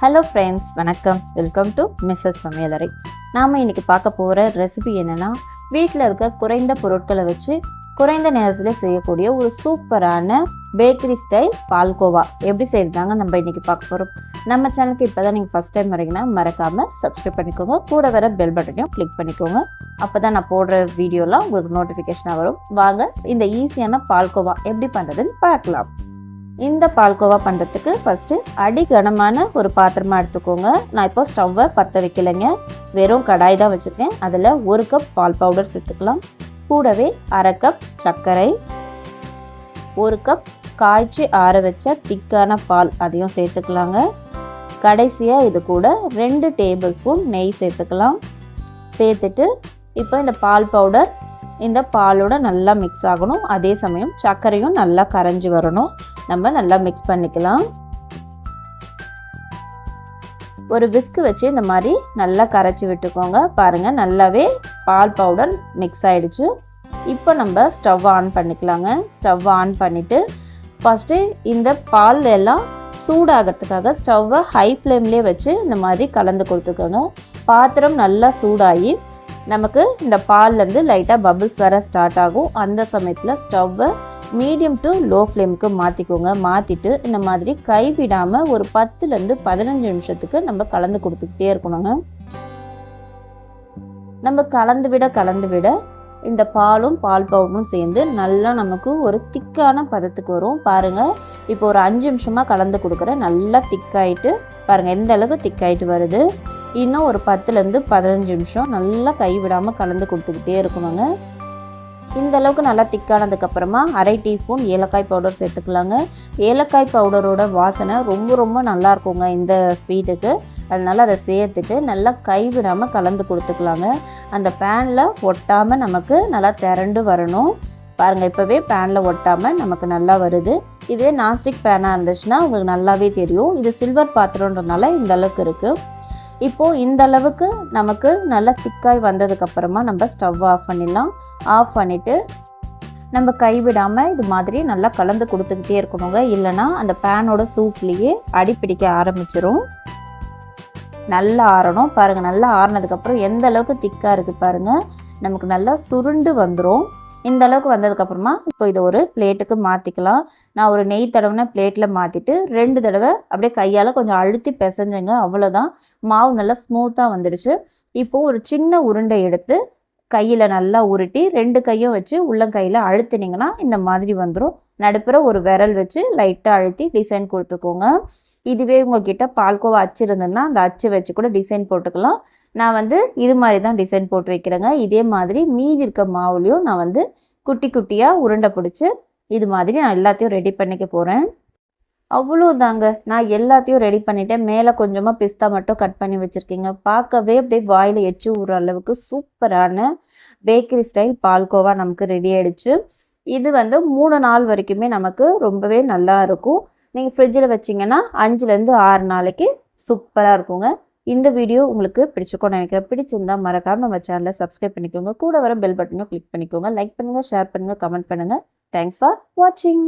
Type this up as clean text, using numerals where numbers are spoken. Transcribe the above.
Hello friends, வணக்கம். Welcome to Mrs சமையலறை. நாம் இன்றைக்கி பார்க்க போகிற ரெசிபி என்னென்னா, வீட்டில் இருக்க குறைந்த பொருட்களை வச்சு குறைந்த நேரத்தில் செய்யக்கூடிய ஒரு சூப்பரான பேக்கரி ஸ்டைல் பால்கோவா எப்படி செய்யறதாங்க நம்ம இன்றைக்கி பார்க்க போகிறோம். நம்ம சேனலுக்கு இப்போ தான் நீங்கள் ஃபஸ்ட் டைம் வரீங்கன்னா மறக்காமல் சப்ஸ்கிரைப் பண்ணிக்கோங்க. கூட வர பெல் பட்டனையும் கிளிக் பண்ணிக்கோங்க. அப்போ தான் நான் போடுற வீடியோலாம் உங்களுக்கு நோட்டிஃபிகேஷனாக வரும். வாங்க இந்த ஈஸியான பால்கோவா எப்படி பண்ணுறதுன்னு பார்க்கலாம். இந்த பால்கோவா பண்ணுறதுக்கு ஃபஸ்ட்டு அடிகனமான ஒரு பாத்திரமாக எடுத்துக்கோங்க. நான் இப்போ ஸ்டவ்வை பற்ற வைக்கலைங்க, வெறும் கடாய் தான் வச்சுருக்கேன். அதில் 1 கப் பால் பவுடர் சேர்த்துக்கலாம். கூடவே 1/2 கப் சர்க்கரை, 1 கப் காய்ச்சி ஆற வச்ச திக்கான பால் அதையும் சேர்த்துக்கலாங்க. கடைசியாக இது கூட 2 டேபிள் ஸ்பூன் நெய் சேர்த்துக்கலாம். சேர்த்துட்டு இப்போ இந்த பால் பவுடர் இந்த பாலோட நல்லா மிக்ஸ் ஆகணும். அதே சமயம் சர்க்கரையும் நல்லா கரைஞ்சி வரணும். நம்ம நல்லா மிக்ஸ் பண்ணிக்கலாம். ஒரு விஸ்கு வச்சு இந்த மாதிரி நல்லா கரைச்சி விட்டுக்கோங்க. பாருங்கள், நல்லாவே பால் பவுடர் மிக்ஸ் ஆகிடுச்சு. இப்போ நம்ம ஸ்டவ் ஆன் பண்ணிக்கலாங்க. ஸ்டவ் ஆன் பண்ணிவிட்டு ஃபஸ்ட்டு இந்த பால் எல்லாம் சூடாகிறதுக்காக ஸ்டவ்வை ஹை ஃப்ளேம்லேயே வச்சு இந்த மாதிரி கலந்து கொடுத்துக்கோங்க. பாத்திரம் நல்லா சூடாகி நமக்கு இந்த பால்லேருந்து லைட்டாக பபிள்ஸ் வர ஸ்டார்ட் ஆகும். அந்த சமயத்தில் ஸ்டவ்வை மீடியம் டு லோ ஃப்ளேமுக்கு மாற்றிக்கோங்க. மாற்றிட்டு இந்த மாதிரி கைவிடாமல் ஒரு 10லேருந்து 15 நிமிஷத்துக்கு நம்ம கலந்து கொடுத்துக்கிட்டே இருக்கணுங்க. நம்ம கலந்து விட இந்த பாலும் பால் பவுடரும் சேர்ந்து நல்லா நமக்கு ஒரு திக்கான பதத்துக்கு வரும். பாருங்கள், இப்போ ஒரு 5 நிமிஷமாக கலந்து கொடுக்குறேன். நல்லா திக்காயிட்டு பாருங்கள் எந்த அளவுக்கு திக்காயிட்டு வருது. இன்னும் ஒரு 10லேருந்து 15 நிமிஷம் நல்லா கைவிடாமல் கலந்து கொடுத்துக்கிட்டே இருக்கணுங்க. இந்த அளவுக்கு நல்லா திக்கானதுக்கப்புறமா 1/2 டீஸ்பூன் ஏலக்காய் பவுடர் சேர்த்துக்கலாங்க. ஏலக்காய் பவுடரோட வாசனை ரொம்ப நல்லா இருக்குங்க இந்த ஸ்வீட்டுக்கு. அதனால் அதை சேர்த்துட்டு நல்லா கைவிடாமல் கலந்து கொடுத்துக்கலாங்க. அந்த பேனில் ஒட்டாமல் நமக்கு நல்லா திரண்டு வரணும். பாருங்கள், இப்போவே பேனில் ஒட்டாமல் நமக்கு நல்லா வருது. இதே நான்ஸ்டிக் பேனாக இருந்துச்சுன்னா உங்களுக்கு நல்லாவே தெரியும். இது சில்வர் பாத்திரன்றதுனால இந்த அளவுக்கு இருக்குது. இப்போது இந்த அளவுக்கு நமக்கு நல்லா திக்காய் வந்ததுக்கப்புறமா நம்ம ஸ்டவ் ஆஃப் பண்ணிடலாம். ஆஃப் பண்ணிவிட்டு நம்ம கைவிடாமல் இது மாதிரி நல்லா கலந்து கொடுத்துக்கிட்டே இருக்கணுங்க. இல்லைனா அந்த பேனோட சூட்லேயே அடிப்பிடிக்க ஆரம்பிச்சிரும். நல்லா ஆறணும். பாருங்கள், நல்லா ஆறினதுக்கப்புறம் எந்த அளவுக்கு திக்காக இருக்குது பாருங்கள். நமக்கு நல்லா சுருண்டு வந்துடும். இந்த அளவுக்கு வந்ததுக்கப்புறமா இப்போ இதை ஒரு பிளேட்டுக்கு மாற்றிக்கலாம். நான் ஒரு நெய் தடவின பிளேட்டில் மாற்றிட்டு 2 தடவை அப்படியே கையால் கொஞ்சம் அழுத்தி பிசைஞ்சேங்க. அவ்வளோதான், மாவு நல்லா ஸ்மூத்தாக வந்துடுச்சு. இப்போது ஒரு சின்ன உருண்டை எடுத்து கையில் நல்லா உருட்டி 2 கையும் வச்சு உள்ளங்கையில் அழுத்தினீங்கன்னா இந்த மாதிரி வந்துடும். நடுப்புற ஒரு விரல் வச்சு லைட்டாக அழுத்தி டிசைன் கொடுத்துக்கோங்க. இதுவே உங்ககிட்ட பால்கோவா அச்சு இருந்ததுன்னா அந்த அச்சு வச்சு கூட டிசைன் போட்டுக்கலாம். நான் இது மாதிரி தான் டிசைன் போட்டு வைக்கிறேங்க. இதே மாதிரி மீதி இருக்க மாவுலையும் நான் குட்டி குட்டியாக உருண்டை பிடிச்சி இது மாதிரி நான் எல்லாத்தையும் ரெடி பண்ணிக்க போகிறேன். அவ்வளோதாங்க, நான் எல்லாத்தையும் ரெடி பண்ணிவிட்டேன். மேலே கொஞ்சமாக பிஸ்தா மட்டும் கட் பண்ணி வச்சுருக்கீங்க. பார்க்கவே அப்படியே வாயில் எச்சு ஊற அளவுக்கு சூப்பரான பேக்கரி ஸ்டைல் பால்கோவா நமக்கு ரெடி ஆகிடுச்சு. இது 3 நாள் வரைக்குமே நமக்கு ரொம்பவே நல்லா இருக்கும். நீங்கள் ஃப்ரிட்ஜில் வச்சிங்கன்னா 5லேருந்து 6 நாளைக்கு சூப்பராக இருக்குங்க. இந்த வீடியோ உங்களுக்கு பிடிச்சிக்கோன்னு நினைக்கிறேன். பிடிச்சிருந்தா மறக்காம நம்ம சேனலை சப்ஸ்கிரைப் பண்ணிக்கோங்க. கூட வர பெல் பட்டனையும் கிளிக் பண்ணிக்கோங்க. லைக் பண்ணுங்கள், ஷேர் பண்ணுங்கள், கமெண்ட் பண்ணுங்கள். தேங்க்ஸ் ஃபார் வாட்சிங்.